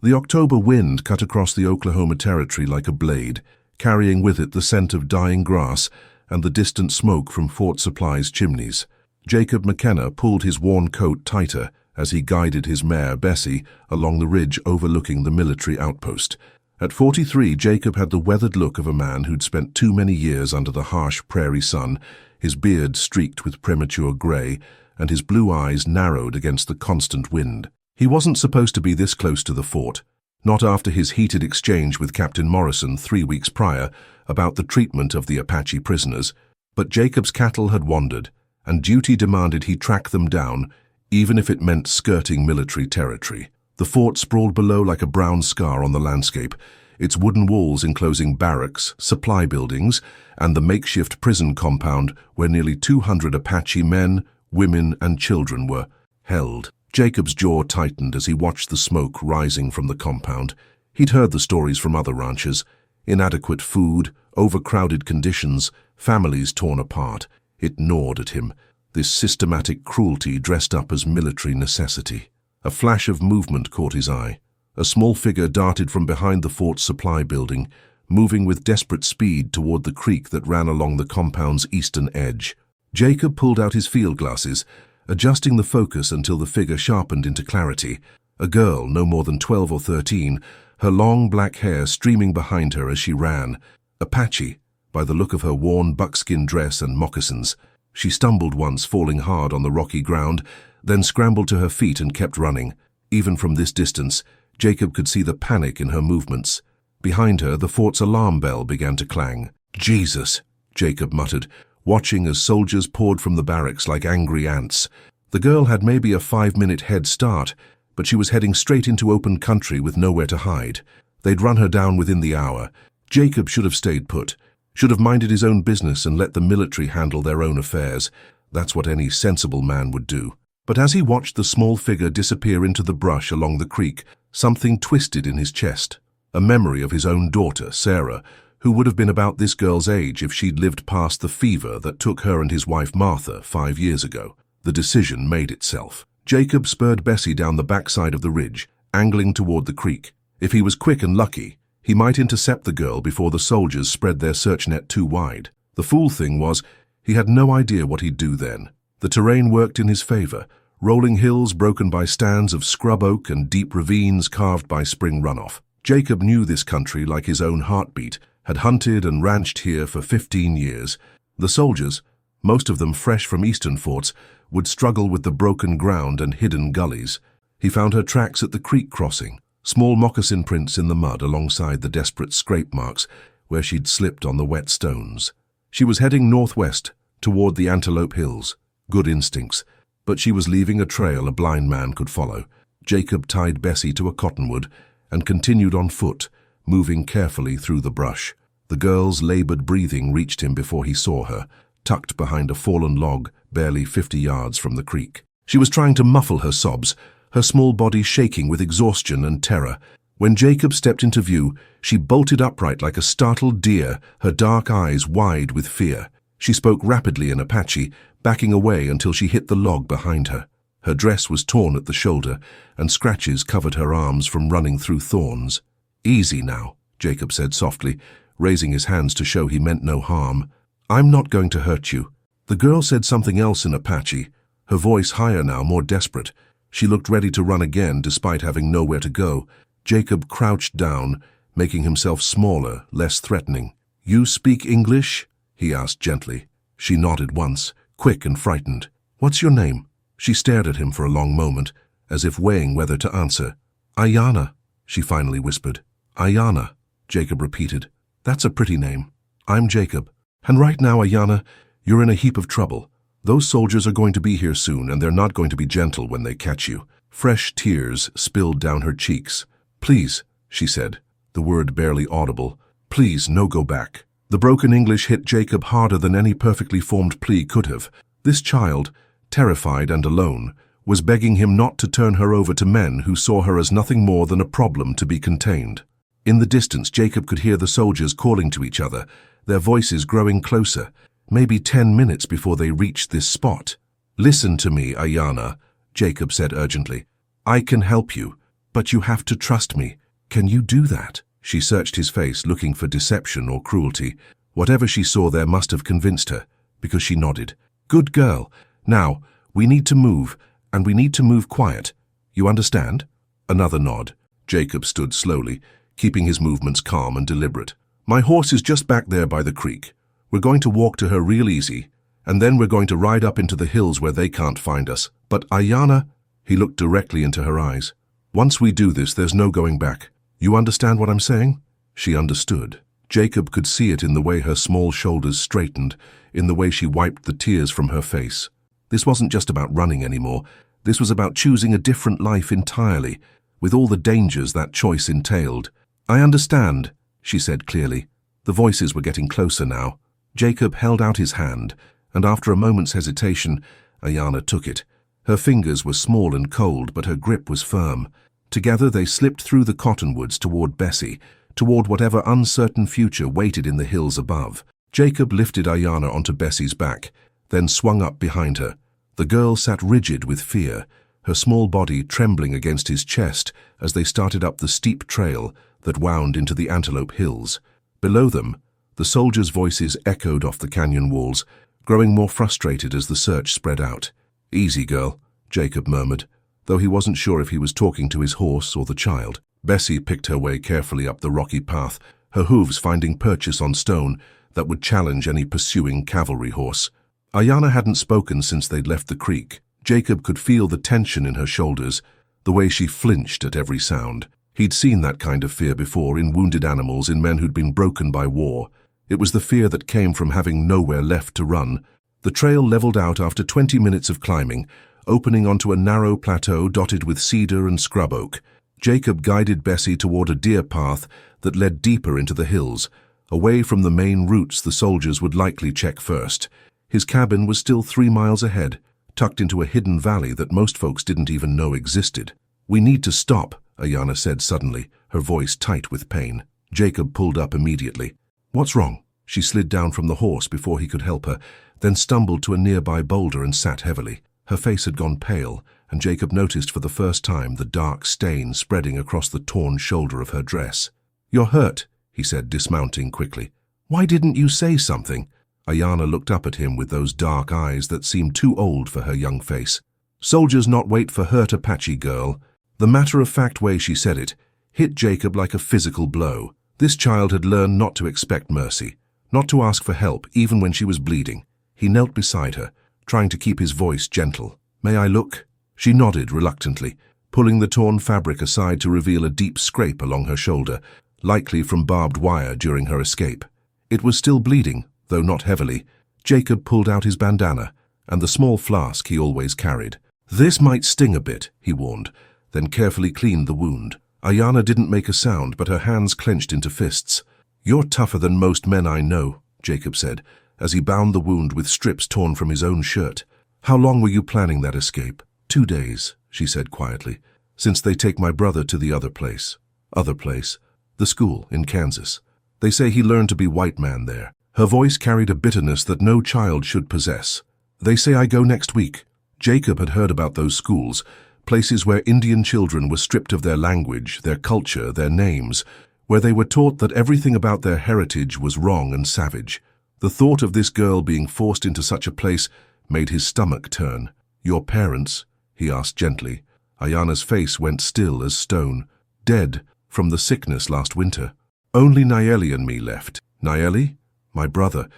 The October wind cut across the Oklahoma Territory like a blade, carrying with it the scent of dying grass and the distant smoke from Fort Supply's chimneys. Jacob McKenna pulled his worn coat tighter as he guided his mare, Bessie, along the ridge overlooking the military outpost. At 43, Jacob had the weathered look of a man who'd spent too many years under the harsh prairie sun, his beard streaked with premature gray, and his blue eyes narrowed against the constant wind. He wasn't supposed to be this close to the fort, not after his heated exchange with Captain Morrison 3 weeks prior about the treatment of the Apache prisoners, but Jacob's cattle had wandered, and duty demanded he track them down, even if it meant skirting military territory. The fort sprawled below like a brown scar on the landscape, its wooden walls enclosing barracks, supply buildings, and the makeshift prison compound where nearly 200 Apache men, women, and children were held. Jacob's jaw tightened as he watched the smoke rising from the compound. He'd heard the stories from other ranchers: inadequate food, overcrowded conditions, families torn apart. It gnawed at him, this systematic cruelty dressed up as military necessity. A flash of movement caught his eye. A small figure darted from behind the fort's supply building, moving with desperate speed toward the creek that ran along the compound's eastern edge. Jacob pulled out his field glasses, adjusting the focus until the figure sharpened into clarity. A girl, no more than 12 or 13, her long black hair streaming behind her as she ran. Apache, by the look of her worn buckskin dress and moccasins. She stumbled once, falling hard on the rocky ground, then scrambled to her feet and kept running. Even from this distance, Jacob could see the panic in her movements. Behind her, the fort's alarm bell began to clang. "Jesus," Jacob muttered, watching as soldiers poured from the barracks like angry ants. The girl had maybe a 5-minute head start, but she was heading straight into open country with nowhere to hide. They'd run her down within the hour. Jacob should have stayed put, should have minded his own business and let the military handle their own affairs. That's what any sensible man would do. But as he watched the small figure disappear into the brush along the creek, something twisted in his chest. A memory of his own daughter, Sarah, who would have been about this girl's age if she'd lived past the fever that took her and his wife Martha 5 years ago. The decision made itself. Jacob spurred Bessie down the backside of the ridge, angling toward the creek. If he was quick and lucky, he might intercept the girl before the soldiers spread their search net too wide. The fool thing was, he had no idea what he'd do then. The terrain worked in his favor, rolling hills broken by stands of scrub oak and deep ravines carved by spring runoff. Jacob knew this country like his own heartbeat, had hunted and ranched here for 15 years. The soldiers, most of them fresh from eastern forts, would struggle with the broken ground and hidden gullies. He found her tracks at the creek crossing, small moccasin prints in the mud alongside the desperate scrape marks where she'd slipped on the wet stones. She was heading northwest, toward the Antelope Hills. Good instincts, but she was leaving a trail a blind man could follow. Jacob tied Bessie to a cottonwood and continued on foot, moving carefully through the brush. The girl's labored breathing reached him before he saw her, tucked behind a fallen log barely 50 yards from the creek. She was trying to muffle her sobs, her small body shaking with exhaustion and terror. When Jacob stepped into view, she bolted upright like a startled deer, her dark eyes wide with fear. She spoke rapidly in Apache, backing away until she hit the log behind her. Her dress was torn at the shoulder, and scratches covered her arms from running through thorns. "Easy now," Jacob said softly, raising his hands to show he meant no harm. "I'm not going to hurt you." The girl said something else in Apache, her voice higher now, more desperate. She looked ready to run again despite having nowhere to go. Jacob crouched down, making himself smaller, less threatening. "You speak English?" he asked gently. She nodded once, quick and frightened. "What's your name?" She stared at him for a long moment, as if weighing whether to answer. "Aiyana," she finally whispered. "Aiyana," Jacob repeated. "That's a pretty name. I'm Jacob. And right now, Aiyana, you're in a heap of trouble. Those soldiers are going to be here soon, and they're not going to be gentle when they catch you." Fresh tears spilled down her cheeks. "Please," she said, the word barely audible. "Please, no go back." The broken English hit Jacob harder than any perfectly formed plea could have. This child, terrified and alone, was begging him not to turn her over to men who saw her as nothing more than a problem to be contained. In the distance, Jacob could hear the soldiers calling to each other, their voices growing closer, maybe 10 minutes before they reached this spot. "Listen to me, Aiyana," Jacob said urgently. "I can help you. "But you have to trust me. Can you do that?" She searched his face, looking for deception or cruelty. Whatever she saw there must have convinced her, because she nodded. "Good girl. Now, we need to move, and we need to move quiet. You understand?" Another nod. Jacob stood slowly, keeping his movements calm and deliberate. "My horse is just back there by the creek. We're going to walk to her real easy, and then we're going to ride up into the hills where they can't find us. But Aiyana," he looked directly into her eyes, "once we do this, there's no going back. You understand what I'm saying?" She understood. Jacob could see it in the way her small shoulders straightened, in the way she wiped the tears from her face. This wasn't just about running anymore. This was about choosing a different life entirely, with all the dangers that choice entailed. "I understand," she said clearly. The voices were getting closer now. Jacob held out his hand, and after a moment's hesitation, Aiyana took it. Her fingers were small and cold, but her grip was firm. Together they slipped through the cottonwoods toward Bessie, toward whatever uncertain future waited in the hills above. Jacob lifted Aiyana onto Bessie's back, then swung up behind her. The girl sat rigid with fear, her small body trembling against his chest as they started up the steep trail that wound into the Antelope Hills. Below them, the soldiers' voices echoed off the canyon walls, growing more frustrated as the search spread out. "Easy, girl," Jacob murmured, though he wasn't sure if he was talking to his horse or the child. Bessie picked her way carefully up the rocky path, her hooves finding purchase on stone that would challenge any pursuing cavalry horse. Aiyana hadn't spoken since they'd left the creek. Jacob could feel the tension in her shoulders, the way she flinched at every sound. He'd seen that kind of fear before in wounded animals, in men who'd been broken by war. It was the fear that came from having nowhere left to run. The trail leveled out after 20 minutes of climbing, opening onto a narrow plateau dotted with cedar and scrub oak. Jacob guided Bessie toward a deer path that led deeper into the hills, away from the main routes the soldiers would likely check first. His cabin was still 3 miles ahead, tucked into a hidden valley that most folks didn't even know existed. "We need to stop," Aiyana said suddenly, her voice tight with pain. Jacob pulled up immediately. "What's wrong?" She slid down from the horse before he could help her, then stumbled to a nearby boulder and sat heavily. Her face had gone pale, and Jacob noticed for the first time the dark stain spreading across the torn shoulder of her dress. "You're hurt," he said, dismounting quickly. "Why didn't you say something?" Aiyana looked up at him with those dark eyes that seemed too old for her young face. "Soldiers not wait for hurt, Apache girl." The matter-of-fact way she said it hit Jacob like a physical blow. This child had learned not to expect mercy, not to ask for help even when she was bleeding. He knelt beside her, trying to keep his voice gentle. "May I look?" She nodded reluctantly, pulling the torn fabric aside to reveal a deep scrape along her shoulder, likely from barbed wire during her escape. It was still bleeding, though not heavily. Jacob pulled out his bandana and the small flask he always carried. "This might sting a bit," he warned, then carefully cleaned the wound. Aiyana didn't make a sound, but her hands clenched into fists. "You're tougher than most men I know," Jacob said, as he bound the wound with strips torn from his own shirt. "How long were you planning that escape?" 2 days, she said quietly, "since they take my brother to the other place." "Other place?" "The school in Kansas. They say he learned to be white man there." Her voice carried a bitterness that no child should possess. "They say I go next week." Jacob had heard about those schools, places where Indian children were stripped of their language, their culture, their names, where they were taught that everything about their heritage was wrong and savage. The thought of this girl being forced into such a place made his stomach turn. "Your parents?" he asked gently. Aiyana's face went still as stone. "Dead from the sickness last winter. Only Nayeli and me left." "Nayeli?" "My brother.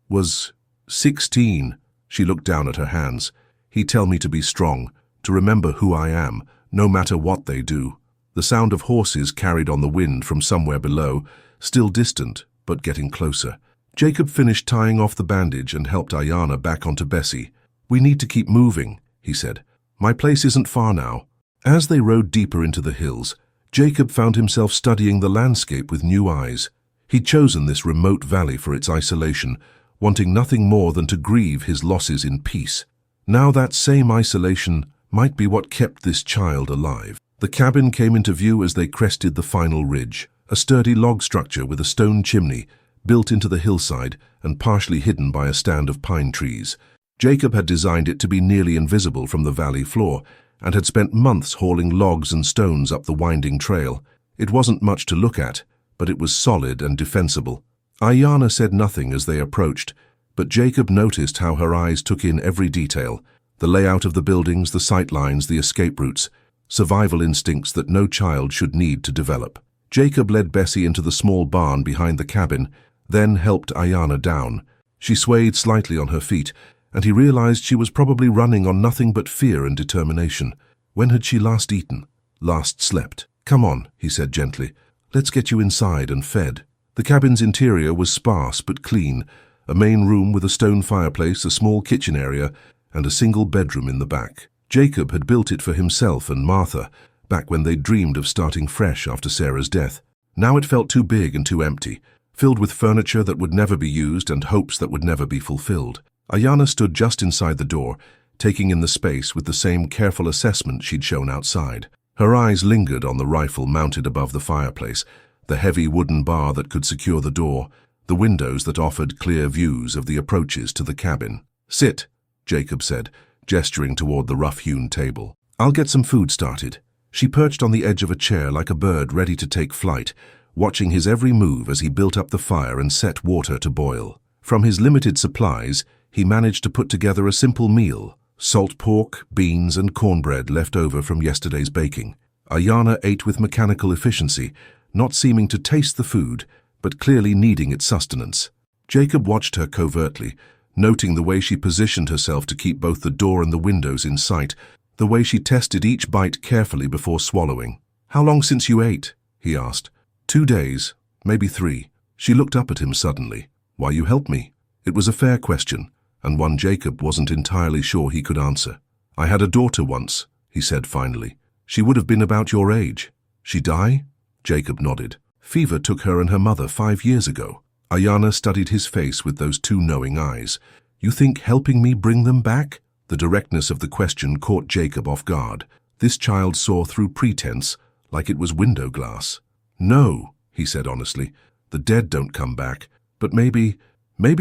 Was 16. She looked down at her hands. "He tell me to be strong, to remember who I am, no matter what they do." The sound of horses carried on the wind from somewhere below, still distant, but getting closer. Jacob finished tying off the bandage and helped Aiyana back onto Bessie. "We need to keep moving," he said. "My place isn't far now." As they rode deeper into the hills, Jacob found himself studying the landscape with new eyes. He'd chosen this remote valley for its isolation, wanting nothing more than to grieve his losses in peace. Now that same isolation might be what kept this child alive. The cabin came into view as they crested the final ridge, a sturdy log structure with a stone chimney, built into the hillside and partially hidden by a stand of pine trees. Jacob had designed it to be nearly invisible from the valley floor, and had spent months hauling logs and stones up the winding trail. It wasn't much to look at, but it was solid and defensible. Aiyana said nothing as they approached, but Jacob noticed how her eyes took in every detail: the layout of the buildings, the sight lines, the escape routes, survival instincts that no child should need to develop. Jacob led Bessie into the small barn behind the cabin, then helped Aiyana down. She swayed slightly on her feet, and he realized she was probably running on nothing but fear and determination. When had she last eaten? Last slept? "Come on," he said gently. "Let's get you inside and fed." The cabin's interior was sparse but clean: a main room with a stone fireplace, a small kitchen area, and a single bedroom in the back. Jacob had built it for himself and Martha, back when they dreamed of starting fresh after Sarah's death. Now it felt too big and too empty, filled with furniture that would never be used and hopes that would never be fulfilled. Aiyana stood just inside the door, taking in the space with the same careful assessment she'd shown outside. Her eyes lingered on the rifle mounted above the fireplace, the heavy wooden bar that could secure the door, the windows that offered clear views of the approaches to the cabin. "Sit," Jacob said, gesturing toward the rough-hewn table. "I'll get some food started." She perched on the edge of a chair like a bird ready to take flight, watching his every move as he built up the fire and set water to boil. From his limited supplies, he managed to put together a simple meal: salt pork, beans, and cornbread left over from yesterday's baking. Aiyana ate with mechanical efficiency, not seeming to taste the food, but clearly needing its sustenance. Jacob watched her covertly, noting the way she positioned herself to keep both the door and the windows in sight, the way she tested each bite carefully before swallowing. "How long since you ate?" he asked. 2 days, maybe 3. She looked up at him suddenly. "Why you help me?" It was a fair question, and one Jacob wasn't entirely sure he could answer. "I had a daughter once," he said finally. "She would have been about your age." "She die?" Jacob nodded. "Fever took her and her mother 5 years ago." Aiyana studied his face with those 2 knowing eyes. "You think helping me bring them back?" The directness of the question caught Jacob off guard. This child saw through pretense, like it was window glass. "No," he said honestly. "The dead don't come back, but maybe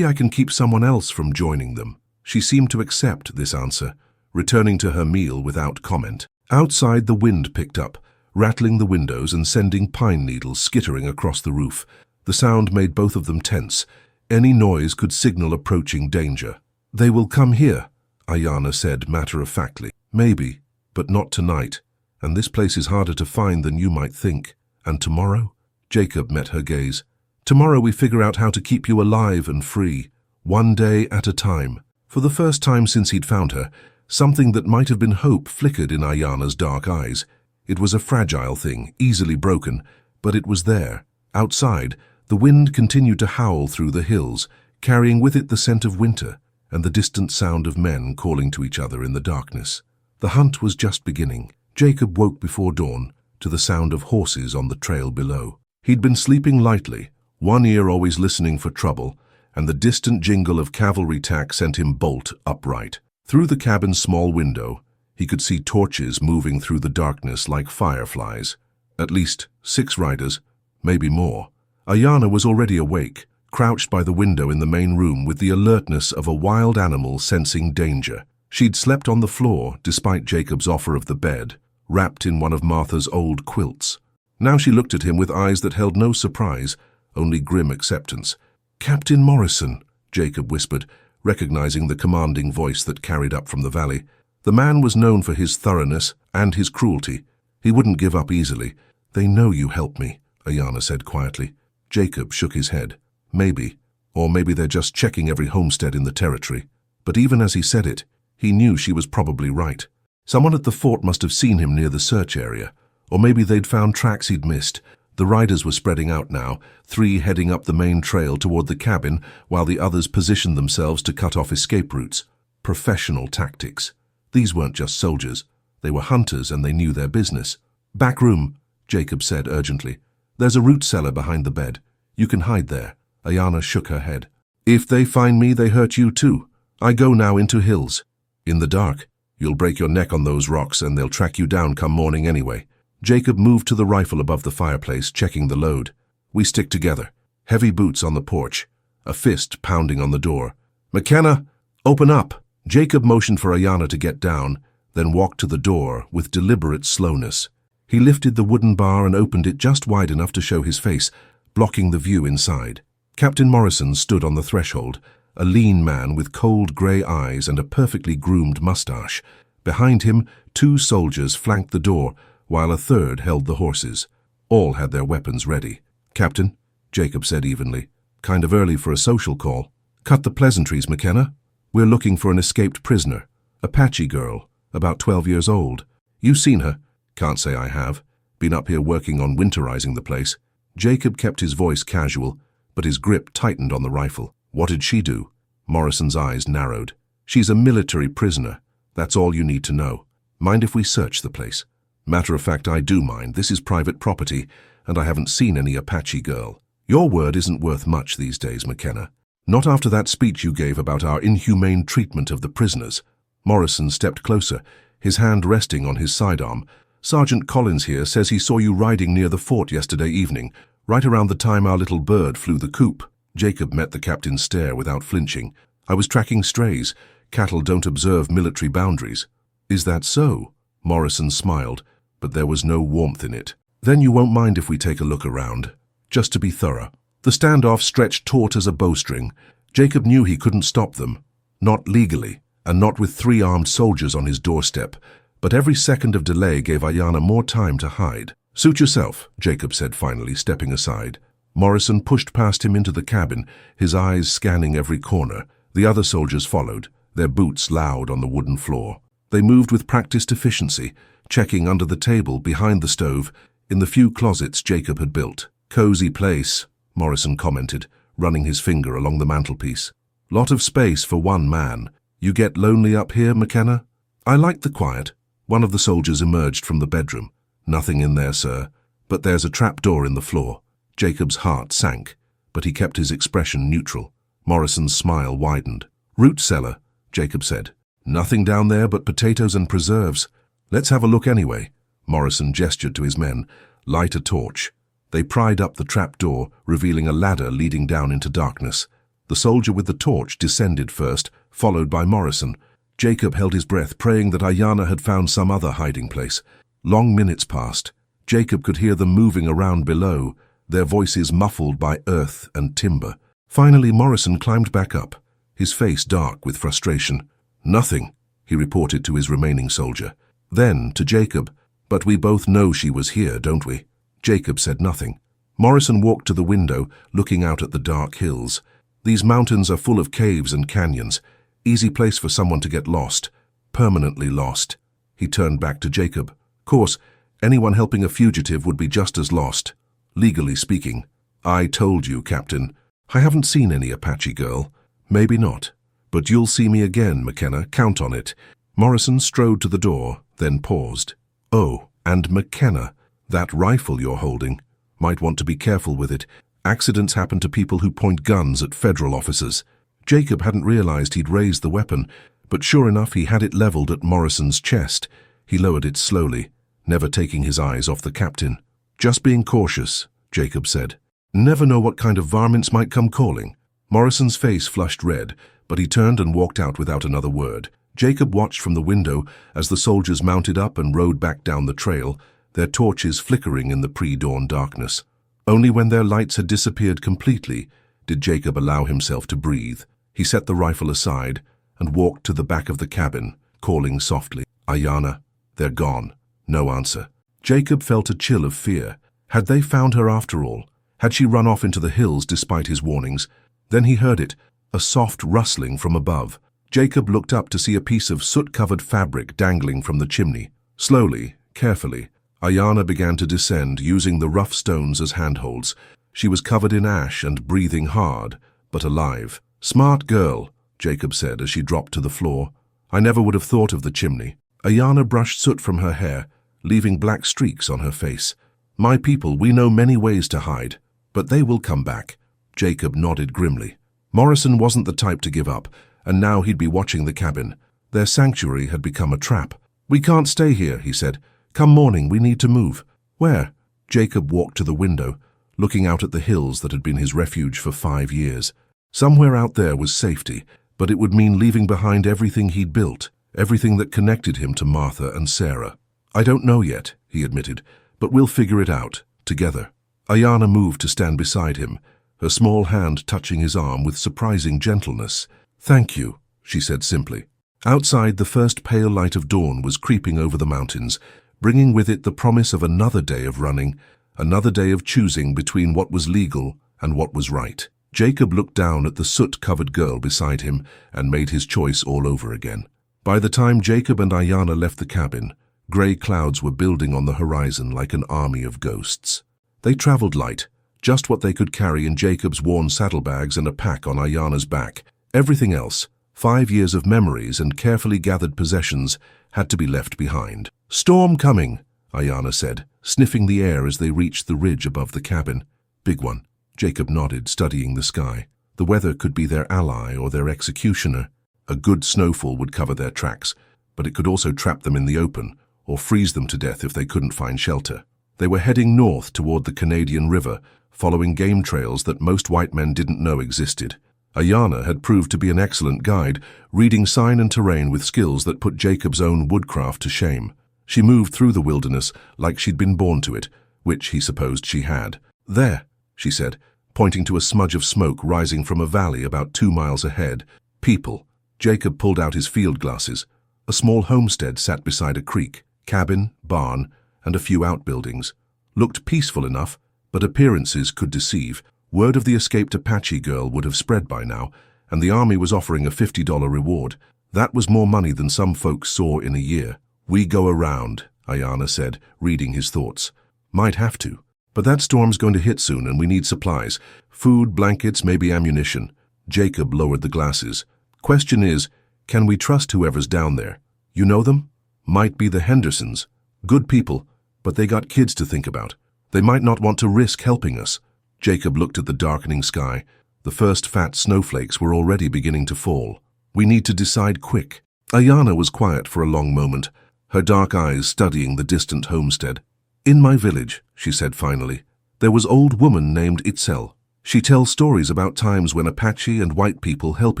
I can keep someone else from joining them." She seemed to accept this answer, returning to her meal without comment. Outside, the wind picked up, rattling the windows and sending pine needles skittering across the roof. The sound made both of them tense. Any noise could signal approaching danger. "They will come here," Aiyana said matter-of-factly. "Maybe, but not tonight. And this place is harder to find than you might think. And tomorrow?" Jacob met her gaze. "Tomorrow we figure out how to keep you alive and free, one day at a time." For the first time since he'd found her, something that might have been hope flickered in Aiyana's dark eyes. It was a fragile thing, easily broken, but it was there. Outside, the wind continued to howl through the hills, carrying with it the scent of winter and the distant sound of men calling to each other in the darkness. The hunt was just beginning. Jacob woke before dawn to the sound of horses on the trail below. He'd been sleeping lightly, one ear always listening for trouble, and the distant jingle of cavalry tack sent him bolt upright. Through the cabin's small window, he could see torches moving through the darkness like fireflies. At least 6 riders, maybe more. Aiyana was already awake, crouched by the window in the main room with the alertness of a wild animal sensing danger. She'd slept on the floor, despite Jacob's offer of the bed, wrapped in one of Martha's old quilts. Now she looked at him with eyes that held no surprise, only grim acceptance. "Captain Morrison," Jacob whispered, recognizing the commanding voice that carried up from the valley. The man was known for his thoroughness and his cruelty. He wouldn't give up easily. "They know you helped me," Aiyana said quietly. Jacob shook his head. "Maybe. Or maybe they're just checking every homestead in the territory." But even as he said it, he knew she was probably right. Someone at the fort must have seen him near the search area. Or maybe they'd found tracks he'd missed. The riders were spreading out now, 3 heading up the main trail toward the cabin, while the others positioned themselves to cut off escape routes. Professional tactics. These weren't just soldiers. They were hunters, and they knew their business. "Back room," Jacob said urgently. "There's a root cellar behind the bed. You can hide there." Aiyana shook her head. "If they find me, they hurt you too. I go now into hills." "In the dark. You'll break your neck on those rocks, and they'll track you down come morning anyway." Jacob moved to the rifle above the fireplace, checking the load. "We stick together." Heavy boots on the porch, a fist pounding on the door. "McKenna, open up!" Jacob motioned for Aiyana to get down, then walked to the door with deliberate slowness. He lifted the wooden bar and opened it just wide enough to show his face, blocking the view inside. Captain Morrison stood on the threshold, a lean man with cold grey eyes and a perfectly groomed mustache. Behind him, 2 soldiers flanked the door, while a third held the horses. All had their weapons ready. "Captain," Jacob said evenly, "kind of early for a social call." "Cut the pleasantries, McKenna. We're looking for an escaped prisoner. Apache girl, about 12 years old. You seen her?" "Can't say I have. Been up here working on winterizing the place." Jacob kept his voice casual, but his grip tightened on the rifle. "What did she do?" Morrison's eyes narrowed. "She's a military prisoner. That's all you need to know. Mind if we search the place?" "Matter of fact, I do mind. This is private property, and I haven't seen any Apache girl." "Your word isn't worth much these days, McKenna. Not after that speech you gave about our inhumane treatment of the prisoners." Morrison stepped closer, his hand resting on his sidearm. "Sergeant Collins here says he saw you riding near the fort yesterday evening, right around the time our little bird flew the coop." Jacob met the captain's stare without flinching. "I was tracking strays. Cattle don't observe military boundaries." "Is that so?" Morrison smiled, but there was no warmth in it. "Then you won't mind if we take a look around, just to be thorough." The standoff stretched taut as a bowstring. Jacob knew he couldn't stop them. Not legally, and not with 3 armed soldiers on his doorstep. But every second of delay gave Aiyana more time to hide. "Suit yourself," Jacob said finally, stepping aside. Morrison pushed past him into the cabin, his eyes scanning every corner. The other soldiers followed, their boots loud on the wooden floor. They moved with practiced efficiency, checking under the table, behind the stove, in the few closets Jacob had built. "Cozy place," Morrison commented, running his finger along the mantelpiece. "Lot of space for one man. You get lonely up here, McKenna?" "I like the quiet." One of the soldiers emerged from the bedroom. "Nothing in there, sir, but there's a trapdoor in the floor." Jacob's heart sank, but he kept his expression neutral. Morrison's smile widened. "Root cellar," Jacob said. "Nothing down there but potatoes and preserves." "Let's have a look anyway." Morrison gestured to his men. "Light a torch." They pried up the trapdoor, revealing a ladder leading down into darkness. The soldier with the torch descended first, followed by Morrison. Jacob held his breath, praying that Aiyana had found some other hiding place. Long minutes passed. Jacob could hear them moving around below, their voices muffled by earth and timber. Finally, Morrison climbed back up, his face dark with frustration. "Nothing," he reported to his remaining soldier. Then, to Jacob, "But we both know she was here, don't we?" Jacob said nothing. Morrison walked to the window, looking out at the dark hills. "These mountains are full of caves and canyons. Easy place for someone to get lost. Permanently lost." He turned back to Jacob. "Course, anyone helping a fugitive would be just as lost, legally speaking. I told you, Captain. I haven't seen any Apache girl. Maybe not. But you'll see me again, McKenna. Count on it." Morrison strode to the door, then paused. "Oh, and McKenna, that rifle you're holding. Might want to be careful with it. Accidents happen to people who point guns at federal officers." Jacob hadn't realized he'd raised the weapon, but sure enough he had it leveled at Morrison's chest. He lowered it slowly, never taking his eyes off the captain. "Just being cautious," Jacob said. "Never know what kind of varmints might come calling." Morrison's face flushed red, but he turned and walked out without another word. Jacob watched from the window as the soldiers mounted up and rode back down the trail, their torches flickering in the pre-dawn darkness. Only when their lights had disappeared completely did Jacob allow himself to breathe. He set the rifle aside and walked to the back of the cabin, calling softly, "Aiyana." "They're gone." No answer. Jacob felt a chill of fear. Had they found her after all? Had she run off into the hills despite his warnings? Then he heard it, a soft rustling from above. Jacob looked up to see a piece of soot-covered fabric dangling from the chimney. Slowly, carefully, Aiyana began to descend, using the rough stones as handholds. She was covered in ash and breathing hard, but alive. "Smart girl," Jacob said as she dropped to the floor. "I never would have thought of the chimney." Aiyana brushed soot from her hair, leaving black streaks on her face. "My people, we know many ways to hide, but they will come back." Jacob nodded grimly. Morrison wasn't the type to give up, and now he'd be watching the cabin. Their sanctuary had become a trap. "We can't stay here," he said. "Come morning, we need to move." "Where?" Jacob walked to the window, looking out at the hills that had been his refuge for 5 years. Somewhere out there was safety, but it would mean leaving behind everything he'd built. everything that connected him to Martha and Sarah. "I don't know yet," he admitted, "but we'll figure it out, together." Aiyana moved to stand beside him, her small hand touching his arm with surprising gentleness. "Thank you," she said simply. Outside, the first pale light of dawn was creeping over the mountains, bringing with it the promise of another day of running, another day of choosing between what was legal and what was right. Jacob looked down at the soot-covered girl beside him and made his choice all over again. By the time Jacob and Aiyana left the cabin, grey clouds were building on the horizon like an army of ghosts. They travelled light, just what they could carry in Jacob's worn saddlebags and a pack on Aiyana's back. Everything else, 5 years of memories and carefully gathered possessions, had to be left behind. "Storm coming," Aiyana said, sniffing the air as they reached the ridge above the cabin. "Big one." Jacob nodded, studying the sky. The weather could be their ally or their executioner. A good snowfall would cover their tracks, but it could also trap them in the open or freeze them to death if they couldn't find shelter. They were heading north toward the Canadian River, following game trails that most white men didn't know existed. Aiyana had proved to be an excellent guide, reading sign and terrain with skills that put Jacob's own woodcraft to shame. She moved through the wilderness like she'd been born to it, which he supposed she had. "There," she said, pointing to a smudge of smoke rising from a valley about 2 miles ahead. "People." Jacob pulled out his field glasses. A small homestead sat beside a creek, cabin, barn, and a few outbuildings. Looked peaceful enough, but appearances could deceive. Word of the escaped Apache girl would have spread by now, and the army was offering a $50 reward. That was more money than some folks saw in a year. "We go around," Aiyana said, reading his thoughts. "Might have to. But that storm's going to hit soon and we need supplies. Food, blankets, maybe ammunition." Jacob lowered the glasses. "Question is, can we trust whoever's down there? You know them? Might be the Hendersons. Good people, but they got kids to think about. They might not want to risk helping us." Jacob looked at the darkening sky. The first fat snowflakes were already beginning to fall. "We need to decide quick." Aiyana was quiet for a long moment, her dark eyes studying the distant homestead. "In my village," she said finally, "there was old woman named Itzel. She tells stories about times when Apache and white people help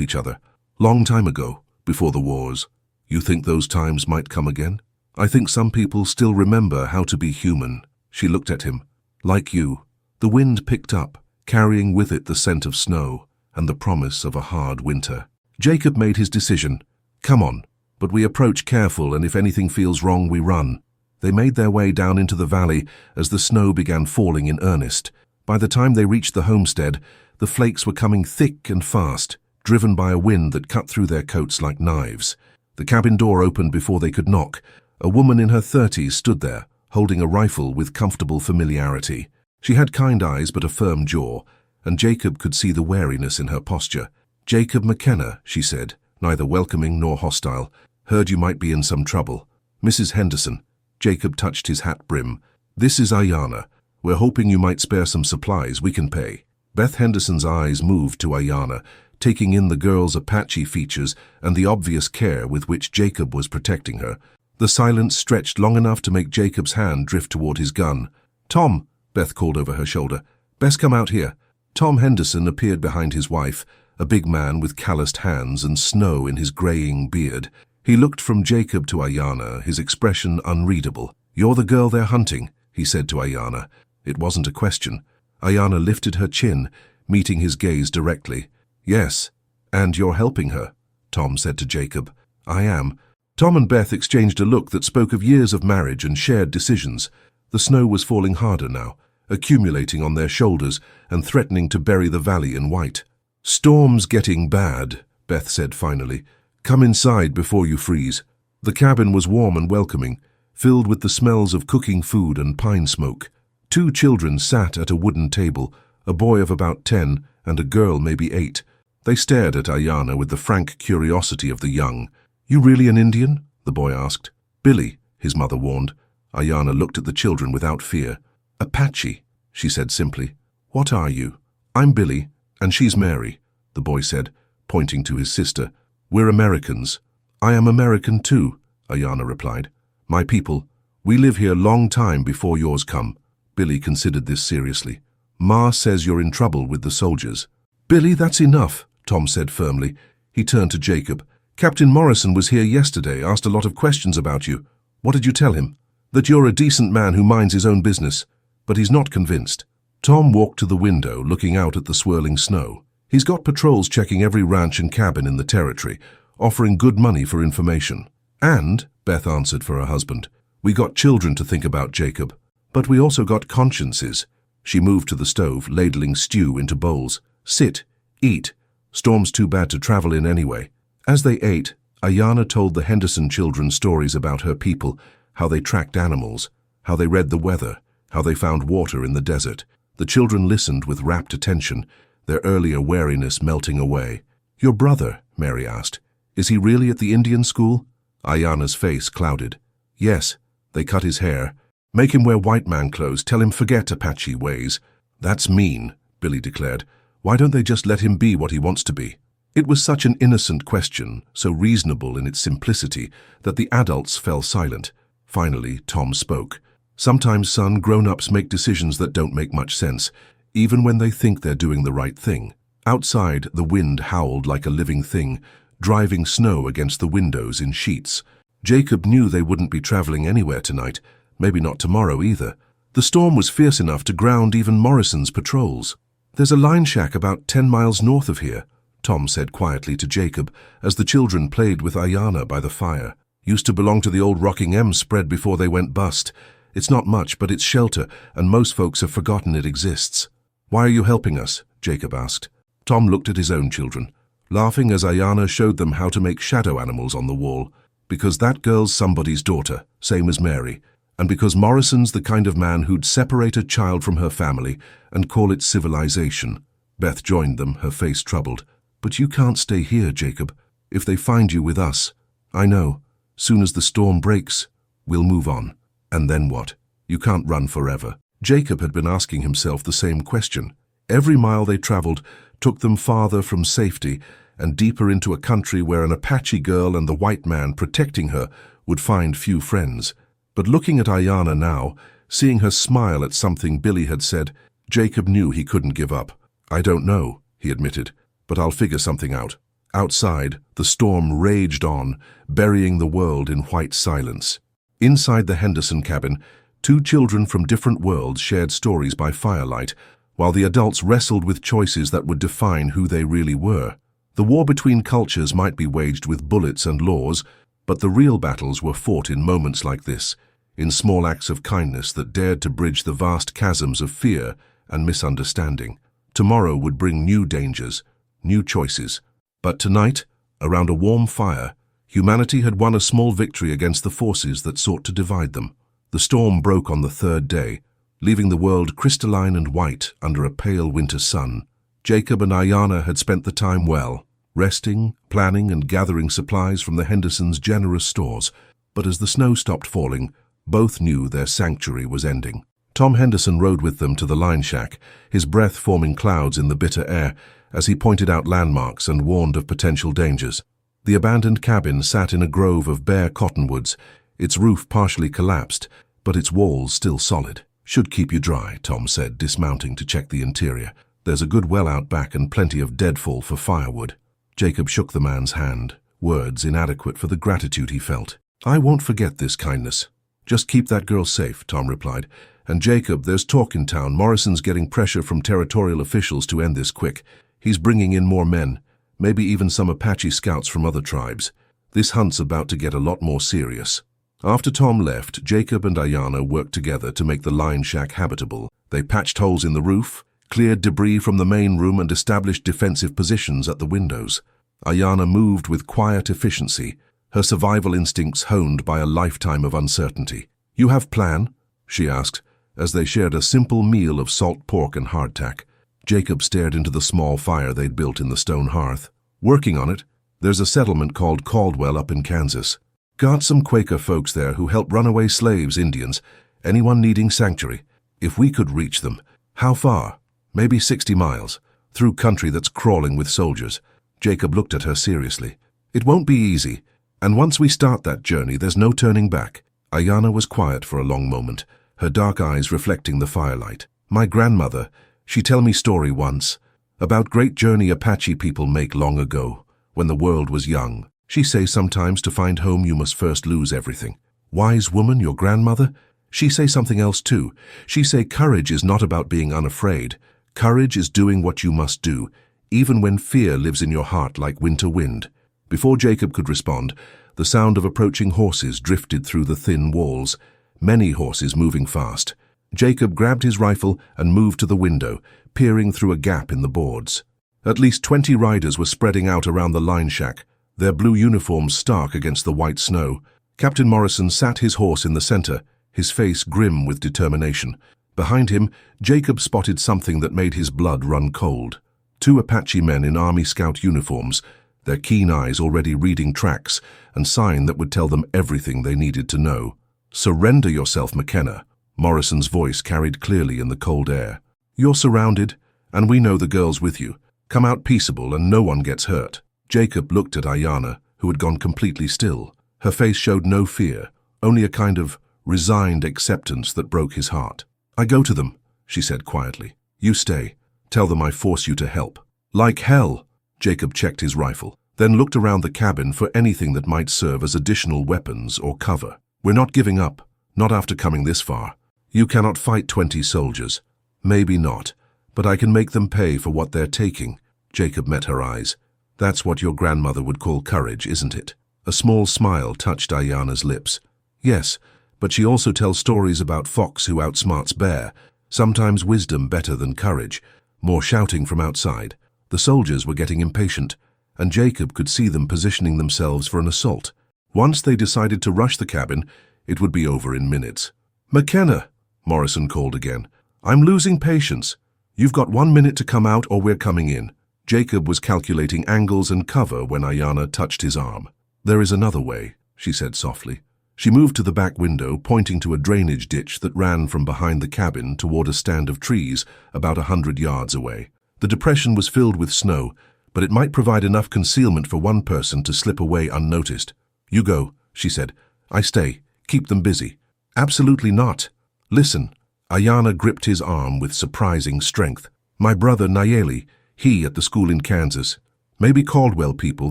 each other. Long time ago, before the wars. You think those times might come again? I think some people still remember how to be human." She looked at him. "Like you." The wind picked up, carrying with it the scent of snow and the promise of a hard winter. Jacob made his decision. "Come on, but we approach careful, and if anything feels wrong, we run." They made their way down into the valley as the snow began falling in earnest. By the time they reached the homestead, the flakes were coming thick and fast, driven by a wind that cut through their coats like knives. The cabin door opened before they could knock. A woman in her 30s stood there, holding a rifle with comfortable familiarity. She had kind eyes but a firm jaw, and Jacob could see the wariness in her posture. "Jacob McKenna," she said, neither welcoming nor hostile. "Heard you might be in some trouble." "Mrs. Henderson." Jacob touched his hat brim. "This is Aiyana. We're hoping you might spare some supplies. We can pay." Beth Henderson's eyes moved to Aiyana, taking in the girl's Apache features and the obvious care with which Jacob was protecting her. The silence stretched long enough to make Jacob's hand drift toward his gun. "Tom," Beth called over her shoulder. "Best come out here." Tom Henderson appeared behind his wife, a big man with calloused hands and snow in his graying beard. He looked from Jacob to Aiyana, his expression unreadable. "You're the girl they're hunting," he said to Aiyana. It wasn't a question. Aiyana lifted her chin, meeting his gaze directly. "Yes, and you're helping her," Tom said to Jacob. "I am." Tom and Beth exchanged a look that spoke of years of marriage and shared decisions. The snow was falling harder now, accumulating on their shoulders and threatening to bury the valley in white. "Storm's getting bad," Beth said finally. "Come inside before you freeze." The cabin was warm and welcoming, filled with the smells of cooking food and pine smoke. 2 children sat at a wooden table, a boy of about 10 and a girl maybe 8. They stared at Aiyana with the frank curiosity of the young. "You really an Indian?" the boy asked. "Billy," his mother warned. Aiyana looked at the children without fear. "Apache," she said simply. "What are you?" "I'm Billy, and she's Mary," the boy said, pointing to his sister. "We're Americans." "I am American too," Aiyana replied. "My people, we live here long time before yours come." Billy considered this seriously. "Ma says you're in trouble with the soldiers." "Billy, that's enough," Tom said firmly. He turned to Jacob. Captain Morrison was here yesterday, asked a lot of questions about you. What did you tell him? That you're a decent man who minds his own business. But he's not convinced. Tom walked to the window, looking out at the swirling snow. He's got patrols checking every ranch and cabin in the territory, offering good money for information. And, Beth answered for her husband, we got children to think about, Jacob. But we also got consciences. She moved to the stove, ladling stew into bowls. Sit, eat. Storm's too bad to travel in anyway. As they ate, Aiyana told the Henderson children stories about her people, how they tracked animals, how they read the weather, how they found water in the desert. The children listened with rapt attention, their earlier wariness melting away. Your brother, Mary asked, is he really at the Indian school? Aiyana's face clouded. Yes, they cut his hair. Make him wear white man clothes, tell him forget Apache ways. That's mean, Billy declared. Why don't they just let him be what he wants to be? It was such an innocent question, so reasonable in its simplicity, that the adults fell silent. Finally, Tom spoke. Sometimes, son, grown-ups make decisions that don't make much sense, even when they think they're doing the right thing. Outside, the wind howled like a living thing, driving snow against the windows in sheets. Jacob knew they wouldn't be traveling anywhere tonight, maybe not tomorrow either. The storm was fierce enough to ground even Morrison's patrols. There's a line shack about 10 miles north of here, Tom said quietly to Jacob as the children played with Aiyana by the fire. Used to belong to the old Rocking M spread before they went bust. It's not much, but it's shelter, and most folks have forgotten it exists. Why are you helping us? Jacob asked. Tom looked at his own children, laughing as Aiyana showed them how to make shadow animals on the wall. Because that girl's somebody's daughter, same as Mary, and because Morrison's the kind of man who'd separate a child from her family and call it civilization. Beth joined them, her face troubled. But you can't stay here, Jacob. If they find you with us, I know. Soon as the storm breaks, we'll move on. And then what? You can't run forever. Jacob had been asking himself the same question. Every mile they traveled took them farther from safety and deeper into a country where an Apache girl and the white man protecting her would find few friends. But looking at Aiyana now, seeing her smile at something Billy had said, Jacob knew he couldn't give up. I don't know, he admitted, but I'll figure something out. Outside, the storm raged on, burying the world in white silence. Inside the Henderson cabin, two children from different worlds shared stories by firelight, while the adults wrestled with choices that would define who they really were. The war between cultures might be waged with bullets and laws, but the real battles were fought in moments like this, in small acts of kindness that dared to bridge the vast chasms of fear and misunderstanding. Tomorrow would bring new dangers, new choices. But tonight, around a warm fire, humanity had won a small victory against the forces that sought to divide them. The storm broke on the third day, leaving the world crystalline and white under a pale winter sun. Jacob and Aiyana had spent the time well, resting, planning, and gathering supplies from the Hendersons' generous stores. But as the snow stopped falling, both knew their sanctuary was ending. Tom Henderson rode with them to the line shack, his breath forming clouds in the bitter air as he pointed out landmarks and warned of potential dangers. The abandoned cabin sat in a grove of bare cottonwoods, its roof partially collapsed, but its walls still solid. Should keep you dry, Tom said, dismounting to check the interior. There's a good well out back and plenty of deadfall for firewood. Jacob shook the man's hand, words inadequate for the gratitude he felt. I won't forget this kindness. Just keep that girl safe, Tom replied. And Jacob, there's talk in town. Morrison's getting pressure from territorial officials to end this quick. He's bringing in more men, maybe even some Apache scouts from other tribes. This hunt's about to get a lot more serious. After Tom left, Jacob and Aiyana worked together to make the line shack habitable. They patched holes in the roof, cleared debris from the main room, and established defensive positions at the windows. Aiyana moved with quiet efficiency, her survival instincts honed by a lifetime of uncertainty. You have plan? She asked, as they shared a simple meal of salt pork and hardtack. Jacob stared into the small fire they'd built in the stone hearth. Working on it. There's a settlement called Caldwell up in Kansas. Got some Quaker folks there who help runaway slaves, Indians, anyone needing sanctuary. If we could reach them. How far? Maybe 60 miles, through country that's crawling with soldiers. Jacob looked at her seriously. It won't be easy, and once we start that journey, there's no turning back. Aiyana was quiet for a long moment, her dark eyes reflecting the firelight. My grandmother, she tell me story once, about great journey Apache people make long ago, when the world was young. She say sometimes to find home you must first lose everything. Wise woman, your grandmother? She say something else too. She say courage is not about being unafraid. Courage is doing what you must do, even when fear lives in your heart like winter wind. Before Jacob could respond, the sound of approaching horses drifted through the thin walls, many horses moving fast. Jacob grabbed his rifle and moved to the window, peering through a gap in the boards. At least 20 riders were spreading out around the line shack, their blue uniforms stark against the white snow. Captain Morrison sat his horse in the center, his face grim with determination. Behind him, Jacob spotted something that made his blood run cold. 2 Apache men in Army Scout uniforms, their keen eyes already reading tracks and sign that would tell them everything they needed to know. "Surrender yourself, McKenna," Morrison's voice carried clearly in the cold air. "You're surrounded, and we know the girl's with you. Come out peaceable and no one gets hurt." Jacob looked at Aiyana, who had gone completely still. Her face showed no fear, only a kind of resigned acceptance that broke his heart. "I go to them," she said quietly. "You stay. Tell them I force you to help." "Like hell." Jacob checked his rifle, then looked around the cabin for anything that might serve as additional weapons or cover. "We're not giving up, not after coming this far. You cannot fight 20 soldiers. Maybe not, but I can make them pay for what they're taking." Jacob met her eyes. "That's what your grandmother would call courage, isn't it?" A small smile touched Aiyana's lips. "Yes, but she also tells stories about fox who outsmarts bear, sometimes wisdom better than courage." More shouting from outside. The soldiers were getting impatient, and Jacob could see them positioning themselves for an assault. Once they decided to rush the cabin, it would be over in minutes. "McKenna," Morrison called again. "I'm losing patience. You've got 1 minute to come out or we're coming in." Jacob was calculating angles and cover when Aiyana touched his arm. "There is another way," she said softly. She moved to the back window, pointing to a drainage ditch that ran from behind the cabin toward a stand of trees about 100 yards away. The depression was filled with snow, but it might provide enough concealment for one person to slip away unnoticed. "You go," she said. "I stay. Keep them busy." "Absolutely not. Listen." Aiyana gripped his arm with surprising strength. "My brother Nayeli, he at the school in Kansas. Maybe Caldwell people,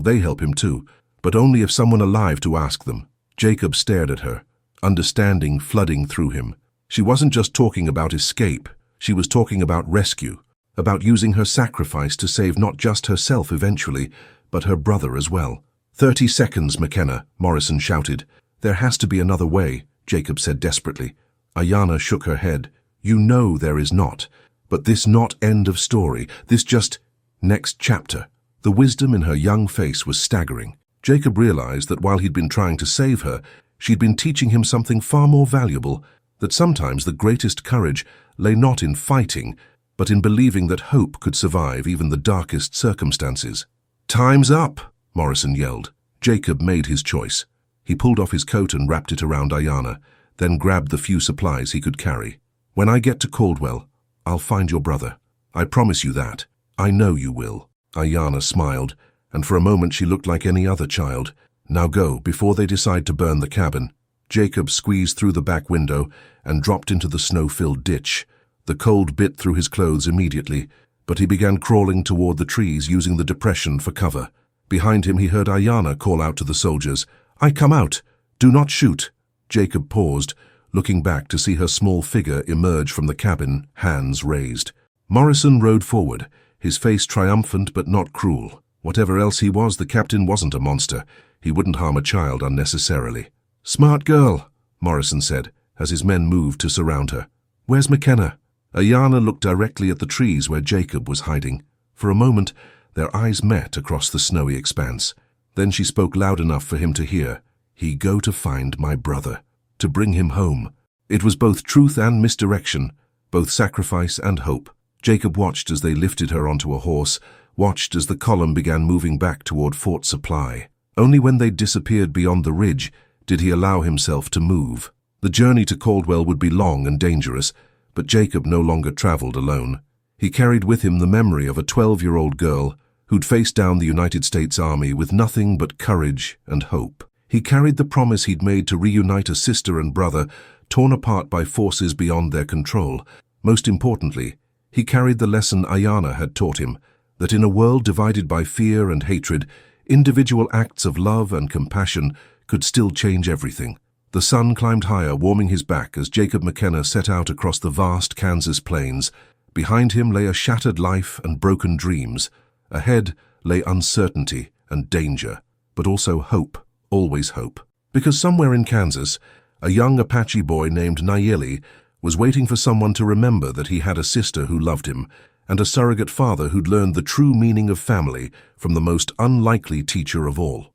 they help him too, but only if someone alive to ask them." Jacob stared at her, understanding flooding through him. She wasn't just talking about escape, she was talking about rescue, about using her sacrifice to save not just herself eventually, but her brother as well. 30 seconds, McKenna," Morrison shouted. "There has to be another way," Jacob said desperately. Aiyana shook her head. "You know there is not. But this not end of story, this just next chapter." The wisdom in her young face was staggering. Jacob realized that while he'd been trying to save her, she'd been teaching him something far more valuable, that sometimes the greatest courage lay not in fighting, but in believing that hope could survive even the darkest circumstances. "Time's up," Morrison yelled. Jacob made his choice. He pulled off his coat and wrapped it around Aiyana, then grabbed the few supplies he could carry. "When I get to Caldwell, I'll find your brother. I promise you that. I know you will." Aiyana smiled, and for a moment she looked like any other child. "Now go, before they decide to burn the cabin." Jacob squeezed through the back window and dropped into the snow-filled ditch. The cold bit through his clothes immediately, but he began crawling toward the trees using the depression for cover. Behind him he heard Aiyana call out to the soldiers, "I come out! Do not shoot!" Jacob paused, looking back to see her small figure emerge from the cabin, hands raised. Morrison rode forward, his face triumphant but not cruel. Whatever else he was, the captain wasn't a monster. He wouldn't harm a child unnecessarily. "Smart girl," Morrison said, as his men moved to surround her. "Where's McKenna?" Aiyana looked directly at the trees where Jacob was hiding. For a moment, their eyes met across the snowy expanse. Then she spoke loud enough for him to hear. "He go to find my brother, to bring him home." It was both truth and misdirection, both sacrifice and hope. Jacob watched as they lifted her onto a horse, watched as the column began moving back toward Fort Supply. Only when they disappeared beyond the ridge did he allow himself to move. The journey to Caldwell would be long and dangerous, but Jacob no longer traveled alone. He carried with him the memory of a 12-year-old girl who'd faced down the United States Army with nothing but courage and hope. He carried the promise he'd made to reunite a sister and brother torn apart by forces beyond their control. Most importantly, he carried the lesson Aiyana had taught him, that in a world divided by fear and hatred, Individual acts of love and compassion could still change everything. The sun climbed higher, warming his back as Jacob McKenna set out across the vast Kansas plains. Behind him lay a shattered life and broken dreams. Ahead lay uncertainty and danger, but also hope, always hope. Because somewhere in Kansas, a young Apache boy named Nayeli was waiting for someone to remember that he had a sister who loved him and a surrogate father who'd learned the true meaning of family from the most unlikely teacher of all.